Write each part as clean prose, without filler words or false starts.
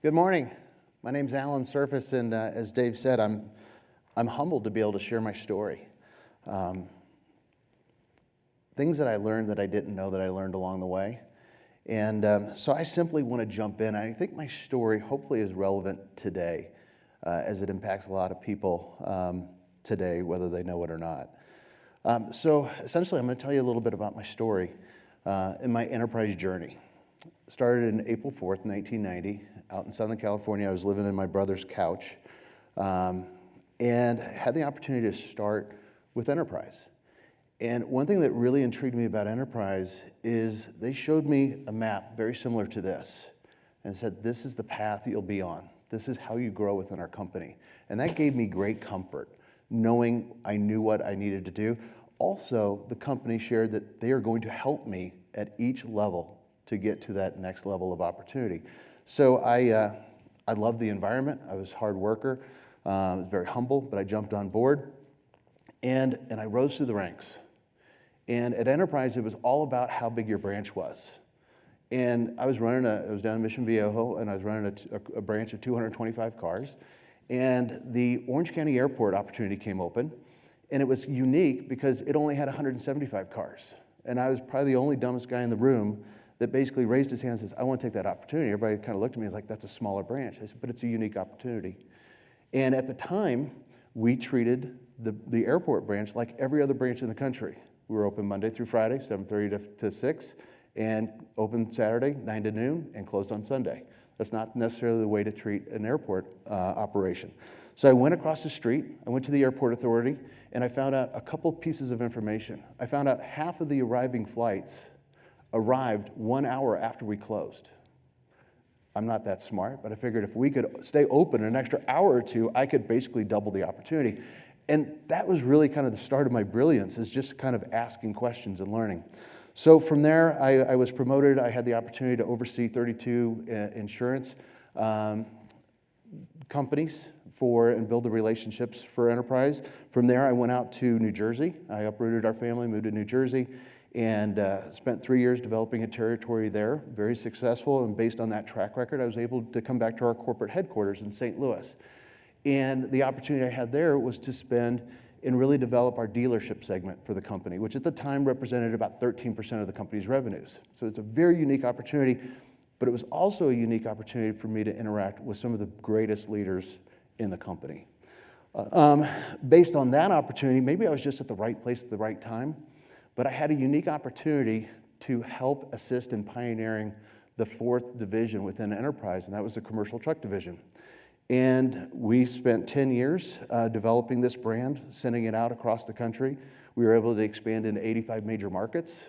Good morning. My name's Alan Serfas, and as Dave said, I'm humbled to be able to share my story. Things that I learned that I didn't know that I learned along the way. And so I simply want to jump in. I think my story hopefully is relevant today as it impacts a lot of people today, whether they know it or not. So essentially, I'm going to tell you a little bit about my story and my enterprise journey. Started in April 4th, 1990, out in Southern California. I was living in my brother's couch and had the opportunity to start with enterprise. And one thing that really intrigued me about enterprise is they showed me a map very similar to this and said, this is the path you'll be on. This is how you grow within our company. And that gave me great comfort, knowing I knew what I needed to do. Also, the company shared that they are going to help me at each level to get to that next level of opportunity. So I loved the environment. I was a hard worker. I was very humble, but I jumped on board and I rose through the ranks. And at Enterprise, it was all about how big your branch was. And I was down in Mission Viejo, and I was running a branch of 225 cars. And the Orange County Airport opportunity came open, and it was unique because it only had 175 cars. And I was probably the only dumbest guy in the room that basically raised his hand and says, I want to take that opportunity. Everybody kind of looked at me like, that's a smaller branch. I said, but it's a unique opportunity. And at the time, we treated the airport branch like every other branch in the country. We were open Monday through Friday, 7:30 to 6, and open Saturday, 9 to noon, and closed on Sunday. That's not necessarily the way to treat an airport operation. So I went across the street, I went to the airport authority, and I found out a couple pieces of information. I found out half of the arriving flights arrived 1 hour after we closed. I'm not that smart, but I figured if we could stay open an extra hour or two, I could basically double the opportunity. And that was really kind of the start of my brilliance, is just kind of asking questions and learning. So from there, I was promoted. I had the opportunity to oversee 32 insurance companies and build the relationships for Enterprise. From there, I went out to New Jersey. I uprooted our family, moved to New Jersey, and spent 3 years developing a territory there, very successful. And based on that track record, I was able to come back to our corporate headquarters in St. Louis. And the opportunity I had there was to spend and really develop our dealership segment for the company, which at the time represented about 13% of the company's revenues. So it's a very unique opportunity, but it was also a unique opportunity for me to interact with some of the greatest leaders in the company. Based on that opportunity, maybe I was just at the right place at the right time, but I had a unique opportunity to help assist in pioneering the fourth division within Enterprise, and that was the commercial truck division. And we spent 10 years developing this brand, sending it out across the country. We were able to expand into 85 major markets.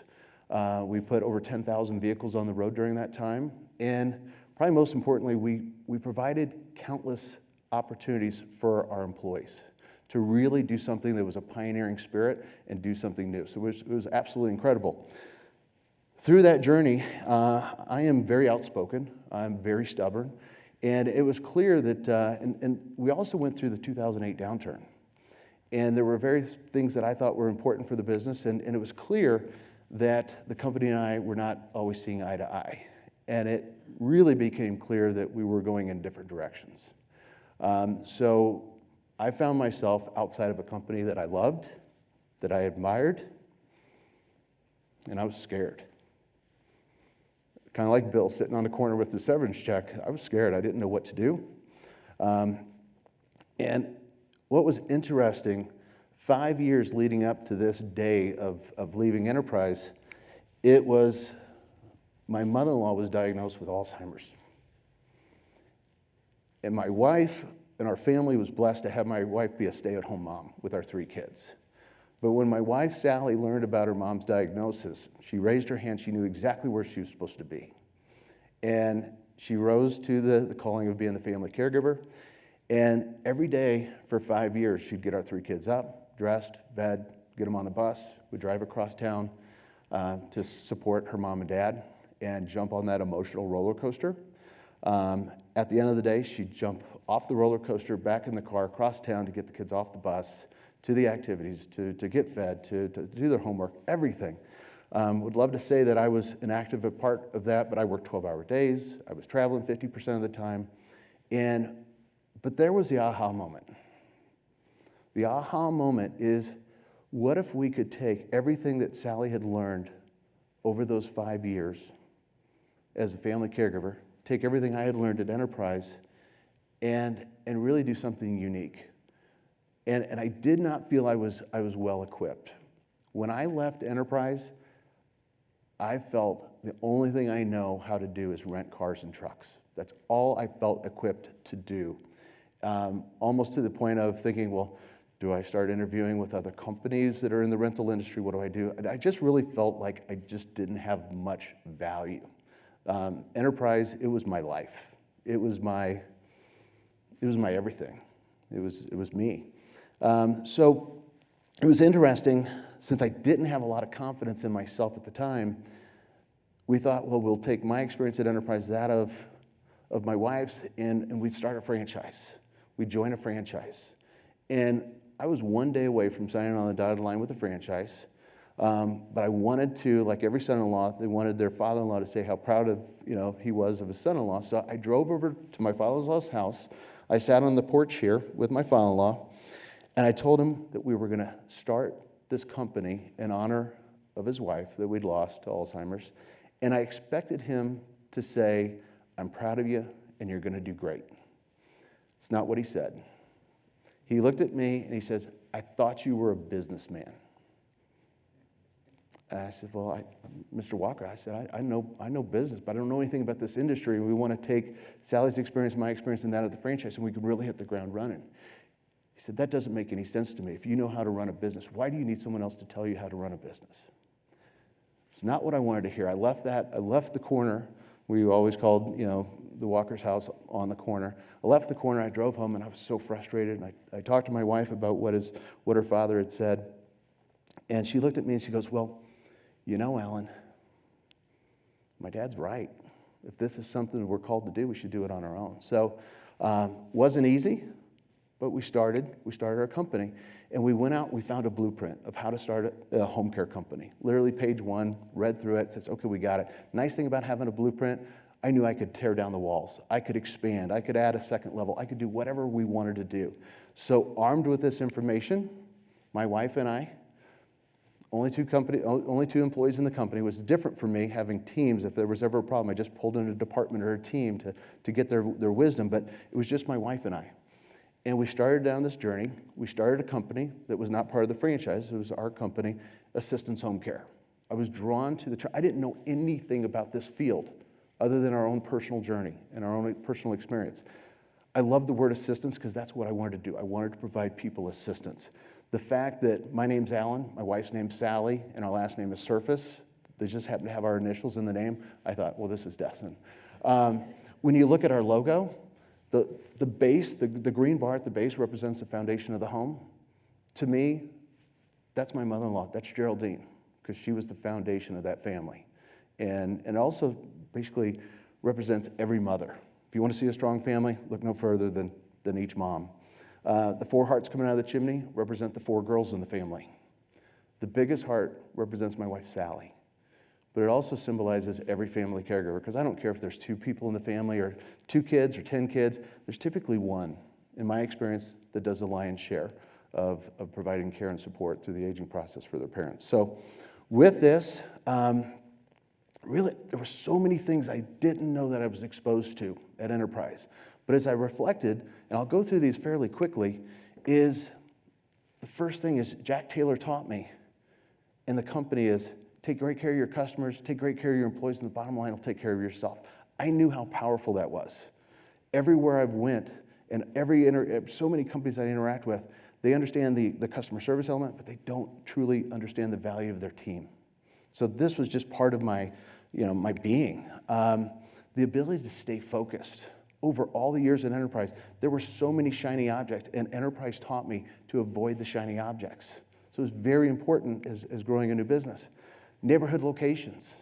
We put over 10,000 vehicles on the road during that time. And probably most importantly, we provided countless opportunities for our employees to really do something that was a pioneering spirit and do something new. So it was absolutely incredible. Through that journey, I am very outspoken. I'm very stubborn. And it was clear that, and we also went through the 2008 downturn. And there were various things that I thought were important for the business, and it was clear that the company and I were not always seeing eye to eye. And it really became clear that we were going in different directions. So I found myself outside of a company that I loved, that I admired, and I was scared. Kind of like Bill sitting on the corner with the severance check. I was scared. I didn't know what to do. And what was interesting, 5 years leading up to this day of leaving Enterprise, it was my mother-in-law was diagnosed with Alzheimer's. And my wife and our family was blessed to have my wife be a stay-at-home mom with our 3 kids. But when my wife, Sally, learned about her mom's diagnosis, she raised her hand. She knew exactly where she was supposed to be. And she rose to the calling of being the family caregiver. And every day for 5 years, she'd get our 3 kids up, dressed, fed, get them on the bus. We'd drive across town to support her mom and dad and jump on that emotional roller coaster. At the end of the day, she'd jump off the roller coaster, back in the car, across town to get the kids off the bus, to the activities, to get fed, to do their homework, everything. Would love to say that I was an active part of that, but I worked 12-hour days. I was traveling 50% of the time. But there was the aha moment. The aha moment is, what if we could take everything that Sally had learned over those 5 years as a family caregiver, take everything I had learned at Enterprise, and really do something unique. And I did not feel I was well equipped. When I left Enterprise, I felt the only thing I know how to do is rent cars and trucks. That's all I felt equipped to do. Almost to the point of thinking, well, do I start interviewing with other companies that are in the rental industry? What do I do? I just really felt like I just didn't have much value. Enterprise, it was my life. It was my everything. It was me. So it was interesting, since I didn't have a lot of confidence in myself at the time. We thought, well, we'll take my experience at Enterprise, that of my wife's, and we'd start a franchise. We'd join a franchise. And I was one day away from signing on the dotted line with the franchise. But I wanted to, like every son-in-law, they wanted their father-in-law to say how proud of he was of his son-in-law. So I drove over to my father-in-law's house. I sat on the porch here with my father-in-law, and I told him that we were going to start this company in honor of his wife that we'd lost to Alzheimer's. And I expected him to say, "I'm proud of you, and you're going to do great." It's not what he said. He looked at me and he says, "I thought you were a businessman." And I said, "Well, Mr. Walker," I said, I know business, but I don't know anything about this industry. We want to take Sally's experience, my experience, and that of the franchise, and we could really hit the ground running." He said, "That doesn't make any sense to me. If you know how to run a business, why do you need someone else to tell you how to run a business?" It's not what I wanted to hear. I left the corner. We always called, the Walker's house on the corner. I left the corner, I drove home, and I was so frustrated. And I talked to my wife about what her father had said. And she looked at me and she goes, "Well, Alan, my dad's right. If this is something we're called to do, we should do it on our own." So wasn't easy, but we started our company. And we went out, we found a blueprint of how to start a home care company. Literally page 1, read through it, says, okay, we got it. Nice thing about having a blueprint, I knew I could tear down the walls. I could expand. I could add a second level. I could do whatever we wanted to do. So armed with this information, my wife and I, only two employees in the company. It was different for me having teams. If there was ever a problem, I just pulled in a department or a team to get their wisdom. But it was just my wife and I. And we started down this journey. We started a company that was not part of the franchise. It was our company, Assistance Home Care. I was drawn to I didn't know anything about this field other than our own personal journey and our own personal experience. I love the word assistance because that's what I wanted to do. I wanted to provide people assistance. The fact that my name's Alan, my wife's name's Sally, and our last name is Serfas, they just happen to have our initials in the name, I thought, well, this is destined. When you look at our logo, the base, the green bar at the base represents the foundation of the home. To me, that's my mother-in-law. That's Geraldine, because she was the foundation of that family. And also basically represents every mother. If you want to see a strong family, look no further than each mom. The 4 hearts coming out of the chimney represent the 4 girls in the family. The biggest heart represents my wife, Sally. But it also symbolizes every family caregiver, because I don't care if there's 2 people in the family or 2 kids or 10 kids. There's typically one, in my experience, that does the lion's share of providing care and support through the aging process for their parents. So with this, really, there were so many things I didn't know that I was exposed to at Enterprise. But as I reflected, and I'll go through these fairly quickly, is the first thing is Jack Taylor taught me, and the company is, take great care of your customers, take great care of your employees, and the bottom line will take care of yourself. I knew how powerful that was. Everywhere I've went, and so many companies I interact with, they understand the customer service element, but they don't truly understand the value of their team. So this was just part of my being. The ability to stay focused. Over all the years at Enterprise, there were so many shiny objects, and Enterprise taught me to avoid the shiny objects. So it's very important as growing a new business. Neighborhood locations.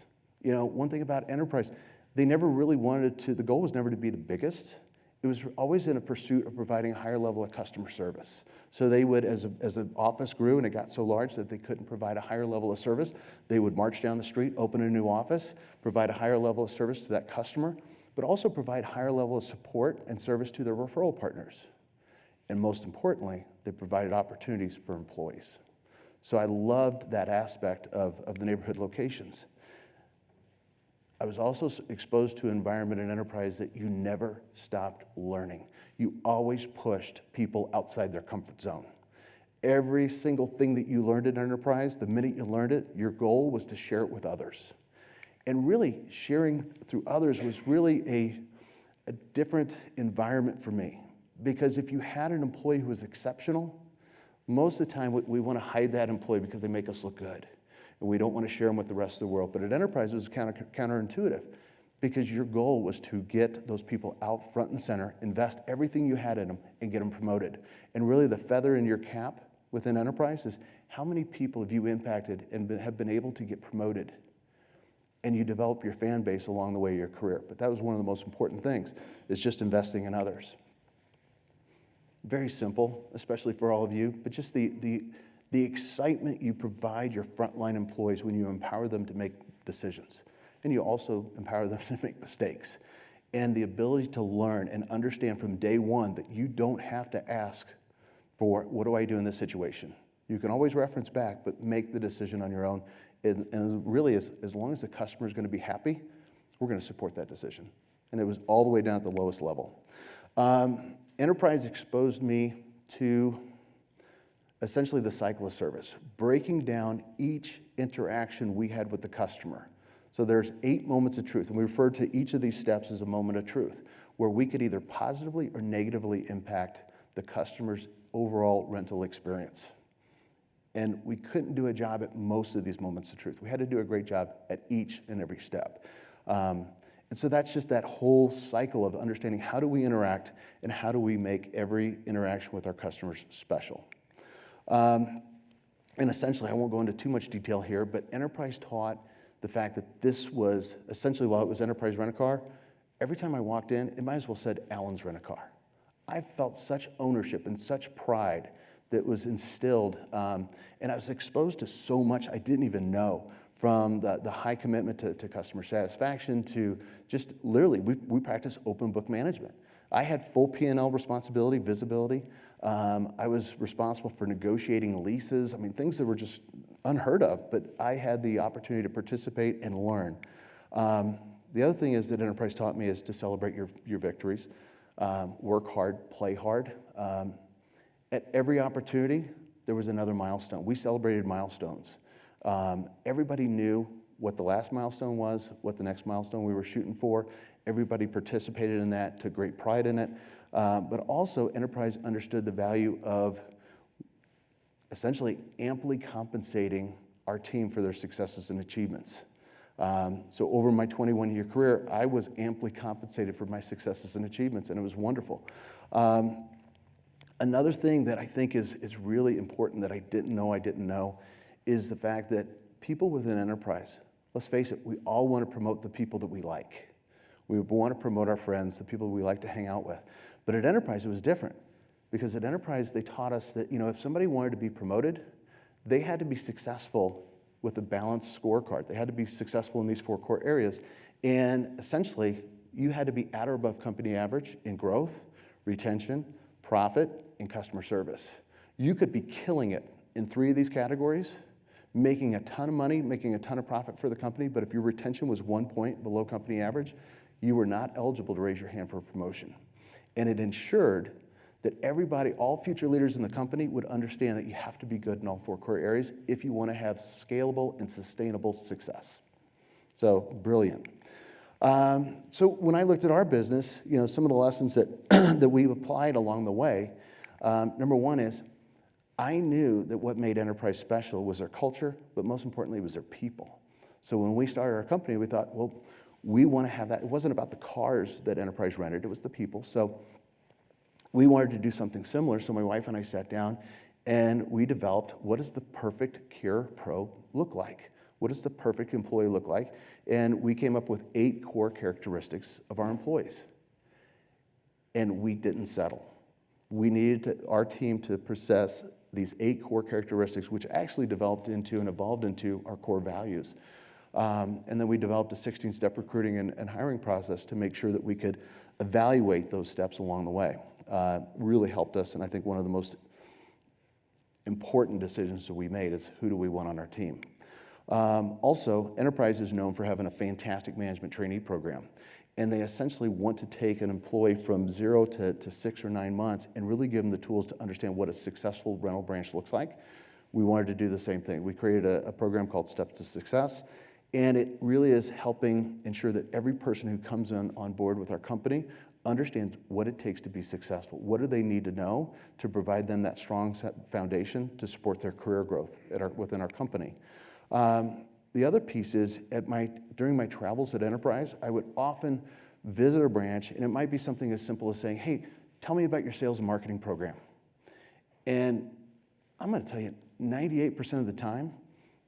One thing about Enterprise, they never really the goal was never to be the biggest. It was always in a pursuit of providing a higher level of customer service. So they would, as an office grew and it got so large that they couldn't provide a higher level of service, they would march down the street, open a new office, provide a higher level of service to that customer. but also provide higher level of support and service to their referral partners. And most importantly, they provided opportunities for employees. So I loved that aspect of the neighborhood locations. I was also exposed to an environment and enterprise that you never stopped learning. You always pushed people outside their comfort zone. Every single thing that you learned in enterprise, the minute you learned it, your goal was to share it with others. And really, sharing through others was really a different environment for me. Because if you had an employee who was exceptional, most of the time we want to hide that employee because they make us look good. And we don't want to share them with the rest of the world. But at enterprise, it was counterintuitive, because your goal was to get those people out front and center, invest everything you had in them, and get them promoted. And really, the feather in your cap within enterprise is how many people have you impacted and have been able to get promoted? And you develop your fan base along the way of your career. But that was one of the most important things, is just investing in others. Very simple, especially for all of you, but just the excitement you provide your frontline employees when you empower them to make decisions. And you also empower them to make mistakes. And the ability to learn and understand from day one that you don't have to ask for, what do I do in this situation? You can always reference back, but make the decision on your own. And really, as long as the customer is going to be happy, we're going to support that decision. And it was all the way down at the lowest level. Enterprise exposed me to essentially the cycle of service, breaking down each interaction we had with the customer. So there's 8 moments of truth, and we refer to each of these steps as a moment of truth, where we could either positively or negatively impact the customer's overall rental experience. And we couldn't do a job at most of these moments of truth. We had to do a great job at each and every step. And so that's just that whole cycle of understanding how do we interact and how do we make every interaction with our customers special. And essentially, I won't go into too much detail here, but enterprise taught the fact that this was essentially, while it was enterprise rent-a-car, every time I walked in, it might as well said Allen's Rent-A-Car. I felt such ownership and such pride that was instilled, and I was exposed to so much I didn't even know, from the high commitment to customer satisfaction to just literally, we practice open book management. I had full P&L responsibility, visibility. I was responsible for negotiating leases. I mean, things that were just unheard of, but I had the opportunity to participate and learn. The other thing is that enterprise taught me is to celebrate your victories. Work hard, play hard. At every opportunity, there was another milestone. We celebrated milestones. Everybody knew what the last milestone was, what the next milestone we were shooting for. Everybody participated in that, took great pride in it. But also, enterprise understood the value of essentially amply compensating our team for their successes and achievements. So over my 21-year career, I was amply compensated for my successes and achievements, and it was wonderful. Another thing that I think is really important that I didn't know is the fact that people within enterprise, let's face it, we all want to promote the people that we like. We want to promote our friends, the people we like to hang out with. But at enterprise, it was different, because at enterprise, they taught us that, if somebody wanted to be promoted, they had to be successful with a balanced scorecard. They had to be successful in these 4 core areas. And essentially, you had to be at or above company average in growth, retention, profit, and customer service. You could be killing it in 3 of these categories, making a ton of money, making a ton of profit for the company, but if your retention was 1 point below company average, you were not eligible to raise your hand for a promotion. And it ensured that everybody, all future leaders in the company, would understand that you have to be good in all 4 core areas if you want to have scalable and sustainable success. So, brilliant. So when I looked at our business, some of the lessons that, that we've applied along the way, number one is, I knew that what made enterprise special was their culture, but most importantly, it was their people. So when we started our company, we thought, well, we want to have that. It wasn't about the cars that enterprise rented, it was the people. So we wanted to do something similar, so my wife and I sat down and we developed, what does the perfect Cure Pro look like? What does the perfect employee look like? And we came up with 8 core characteristics of our employees. And we didn't settle. We needed our team to possess these 8 core characteristics, which actually developed into and evolved into our core values. And then we developed a 16-step recruiting and hiring process to make sure that we could evaluate those steps along the way. Really helped us, and I think one of the most important decisions that we made is who do we want on our team. Also, Enterprise is known for having a fantastic management trainee program. And they essentially want to take an employee from 0 to 6 or 9 months and really give them the tools to understand what a successful rental branch looks like. We wanted to do the same thing. We created a program called Steps to Success, and it really is helping ensure that every person who comes on board with our company understands what it takes to be successful. What do they need to know to provide them that strong foundation to support their career growth within our company. The other piece is, during my travels at Enterprise, I would often visit a branch, and it might be something as simple as saying, hey, tell me about your sales and marketing program. And I'm going to tell you, 98% of the time,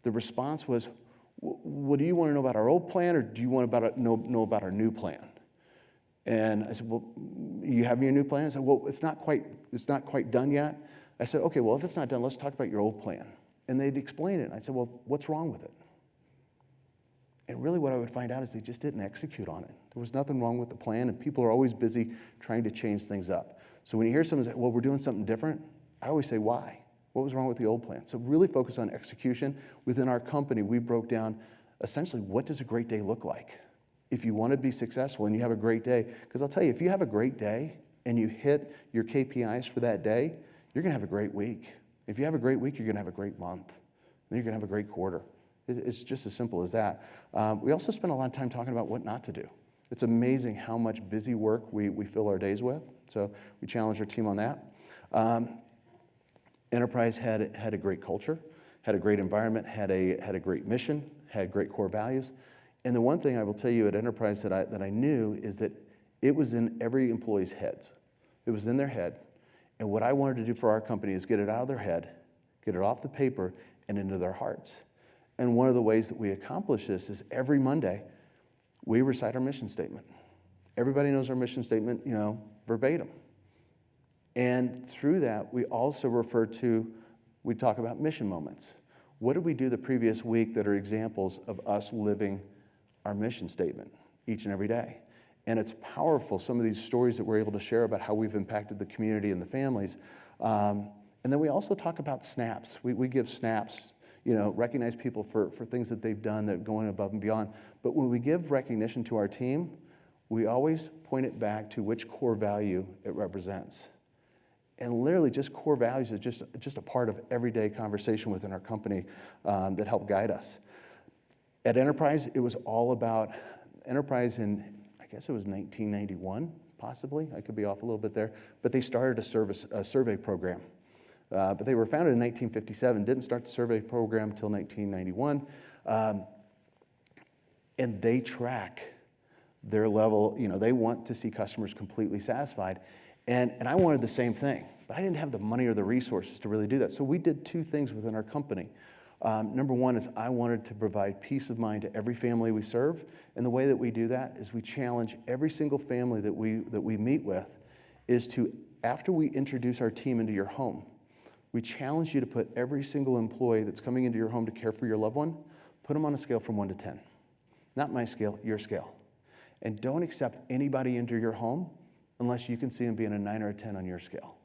the response was, what do you want to know about our old plan, or do you want to know about our new plan? And I said, well, you have your new plan? I said, well, it's not quite done yet. I said, okay, well, if it's not done, let's talk about your old plan. And they'd explain it. And I said, well, what's wrong with it? And really what I would find out is they just didn't execute on it. There was nothing wrong with the plan, and people are always busy trying to change things up. So when you hear someone say, well, we're doing something different, I always say, why? What was wrong with the old plan? So really focus on execution. Within our company, we broke down essentially what does a great day look like? If you want to be successful and you have a great day, because I'll tell you, if you have a great day and you hit your KPIs for that day, you're going to have a great week. If you have a great week, you're going to have a great month. Then you're going to have a great quarter. It's just as simple as that. We also spend a lot of time talking about what not to do. It's amazing how much busy work we fill our days with. So we challenge our team on that. Enterprise had a great culture, had a great environment, had a great mission, had great core values. And the one thing I will tell you at Enterprise that I knew is that it was in every employee's heads. It was in their head. And what I wanted to do for our company is get it out of their head, get it off the paper, and into their hearts. And one of the ways that we accomplish this is every Monday, we recite our mission statement. Everybody knows our mission statement, verbatim. And through that, we also we talk about mission moments. What did we do the previous week that are examples of us living our mission statement each and every day? And it's powerful, some of these stories that we're able to share about how we've impacted the community and the families. And then we also talk about snaps. We give snaps, recognize people for things that they've done that are going above and beyond. But when we give recognition to our team, we always point it back to which core value it represents. And literally just core values is just a part of everyday conversation within our company that help guide us. At Enterprise, it was all about Enterprise in, I guess it was 1991, possibly. I could be off a little bit there. But they started a survey program. But they were founded in 1957, didn't start the survey program until 1991. And they track their level, they want to see customers completely satisfied. And I wanted the same thing, but I didn't have the money or the resources to really do that. So we did two things within our company. Number one is I wanted to provide peace of mind to every family we serve. And the way that we do that is we challenge every single family that we meet with is to, after we introduce our team into your home, we challenge you to put every single employee that's coming into your home to care for your loved one, put them on a scale from 1 to 10. Not my scale, your scale. And don't accept anybody into your home unless you can see them being a 9 or a 10 on your scale.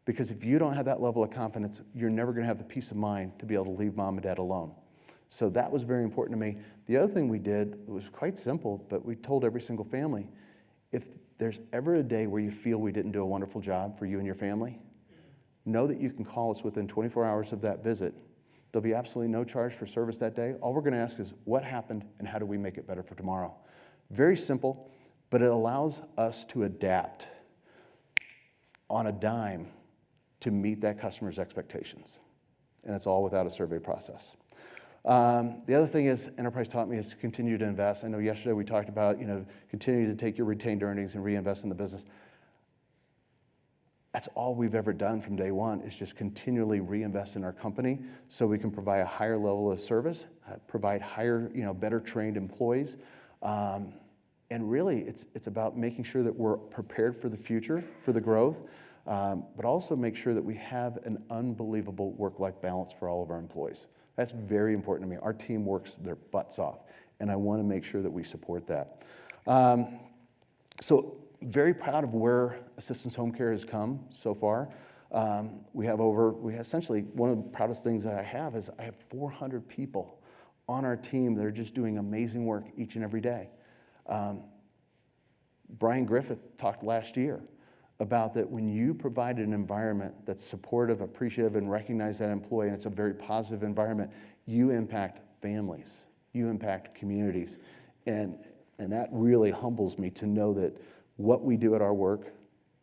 Because if you don't have that level of confidence, you're never going to have the peace of mind to be able to leave mom and dad alone. So that was very important to me. The other thing we did was quite simple, but we told every single family, if there's ever a day where you feel we didn't do a wonderful job for you and your family, know that you can call us within 24 hours of that visit. There'll be absolutely no charge for service that day. All we're going to ask is what happened and how do we make it better for tomorrow? Very simple, but it allows us to adapt on a dime to meet that customer's expectations. And it's all without a survey process. The other thing is Enterprise taught me is to continue to invest. I know yesterday we talked about, continue to take your retained earnings and reinvest in the business. That's all we've ever done from day one is just continually reinvest in our company so we can provide a higher level of service, provide higher, better trained employees. And really, it's about making sure that we're prepared for the future, for the growth, but also make sure that we have an unbelievable work-life balance for all of our employees. That's very important to me. Our team works their butts off. and I want to make sure that we support that. So very proud of where Assistance Home Care has come so far. We have essentially, one of the proudest things that I have is I have 400 people on our team that are just doing amazing work each and every day. Brian Griffith talked last year about that when you provide an environment that's supportive, appreciative, and recognize that employee, and it's a very positive environment, you impact families, you impact communities. And that really humbles me to know that what we do at our work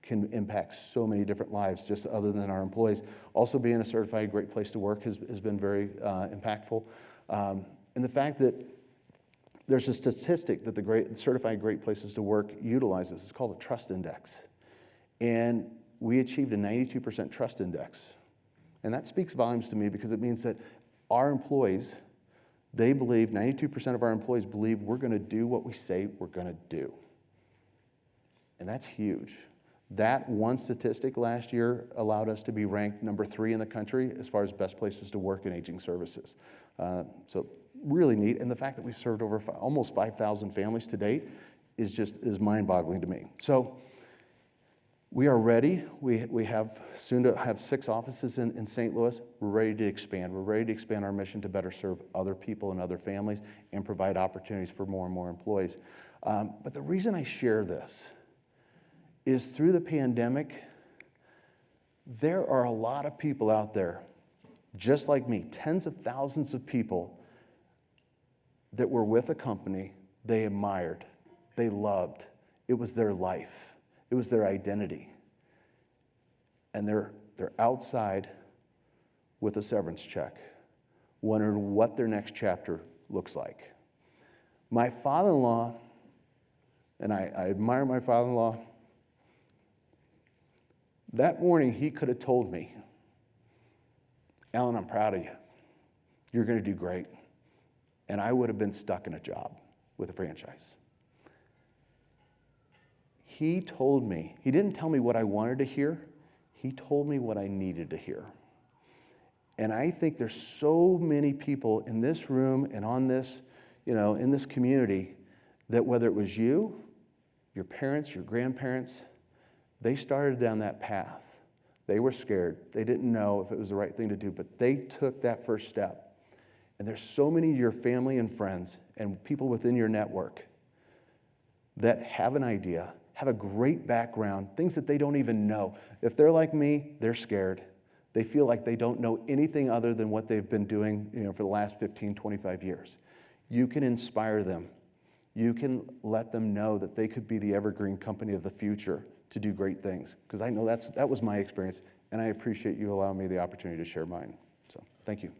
can impact so many different lives, just other than our employees. Also, being a certified Great Place to Work has been very impactful. And the fact that there's a statistic that the Certified Great Places to Work utilizes. It's called a trust index. And we achieved a 92% trust index. And that speaks volumes to me because it means that our employees, they believe, 92% of our employees believe we're going to do what we say we're going to do. And that's huge. That one statistic last year allowed us to be ranked number 3 in the country as far as best places to work in aging services. So really neat. And the fact that we've served over almost 5,000 families to date is mind-boggling to me. So we are ready. We have soon to have 6 offices in St. Louis. We're ready to expand. We're ready to expand our mission to better serve other people and other families and provide opportunities for more and more employees. But the reason I share this is through the pandemic, there are a lot of people out there, just like me, tens of thousands of people that were with a company they admired, they loved. It was their life. It was their identity. And they're outside with a severance check, wondering what their next chapter looks like. My father-in-law, and I admire my father-in-law, that morning he could have told me, Alan, I'm proud of you. You're going to do great. And I would have been stuck in a job with a franchise. He told me, he didn't tell me what I wanted to hear, he told me what I needed to hear. And I think there's so many people in this room and on this, in this community, that whether it was you, your parents, your grandparents, they started down that path. They were scared. They didn't know if it was the right thing to do, but they took that first step. And there's so many of your family and friends and people within your network that have an idea, have a great background, things that they don't even know. If they're like me, they're scared. They feel like they don't know anything other than what they've been doing, for the last 15, 25 years. You can inspire them. You can let them know that they could be the Evergreen company of the future to do great things. Because I know that was my experience, and I appreciate you allowing me the opportunity to share mine. So, thank you.